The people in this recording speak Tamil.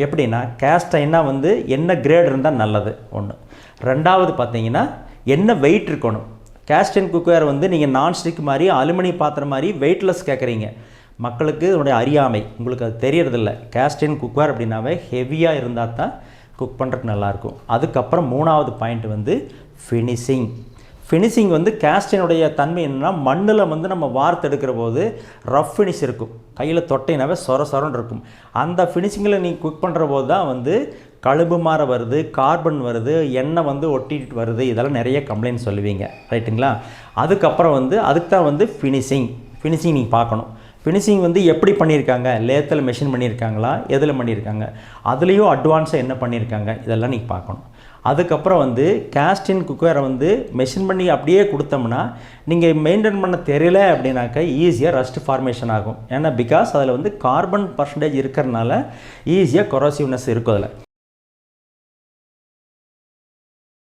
எப்படின்னா கேஸ்ட் அயன்னா வந்து என்ன கிரேட் இருந்தால் நல்லது ஒன்று. ரெண்டாவது பார்த்தீங்கன்னா என்ன வெயிட் இருக்கணும். கேஸ்ட் அயர்ன் குக்வேர் வந்து நீங்கள் நான்ஸ்டிக் மாதிரி அலுமினிய பாத்திரம் மாதிரி வெயிட்லெஸ் கேட்குறீங்க. மக்களுக்கு இதனுடைய அறியாமை, உங்களுக்கு அது தெரியறதில்ல. கேஸ்ட் அயர்ன் குக்வேர் அப்படின்னாவே ஹெவியாக இருந்தால் தான் குக் பண்ணுறதுக்கு நல்லாயிருக்கும். அதுக்கப்புறம் மூணாவது பாயிண்ட் வந்து ஃபினிஷிங். ஃபினிஷிங் வந்து கேஸ்ட் அயர்னுடைய தன்மை என்னென்னா, மண்ணில் வந்து நம்ம வார்த்தெடுக்கிற போது ரஃப் ஃபினிஷ் இருக்கும், கையில் தொட்டைனாவே சொர சொரன்னு இருக்கும். அந்த ஃபினிஷிங்கில் நீங்கள் குக் பண்ணுற போது தான் வந்து கழும்பு மாற வருது, கார்பன் வருது, எண்ணெய் வந்து ஒட்டிட்டு வருது, இதெல்லாம் நிறைய கம்ப்ளைண்ட் சொல்லுவீங்க, ரைட்டுங்களா? அதுக்கப்புறம் வந்து அதுக்கு தான் வந்து ஃபினிஷிங் நீங்கள் பார்க்கணும். ஃபினிஷிங் வந்து எப்படி பண்ணியிருக்காங்க, லேத்தில் மெஷின் பண்ணியிருக்காங்களா, எதில் பண்ணியிருக்காங்க, அதுலேயும் அட்வான்ஸாக என்ன பண்ணியிருக்காங்க, இதெல்லாம் நீங்கள் பார்க்கணும். அதுக்கப்புறம் வந்து கேஸ்ட் அயர்ன் குக்வேரை வந்து மெஷின் பண்ணி அப்படியே கொடுத்தோம்னா நீங்கள் மெயின்டைன் பண்ண தெரியல அப்படின்னாக்கா ஈஸியாக ரஸ்ட் ஃபார்மேஷன் ஆகும். ஏன்னா பிகாஸ் அதில் வந்து கார்பன் பர்சன்டேஜ் இருக்கிறதுனால ஈஸியாக கொரோசிவ்னஸ் இருக்கும் அதில்.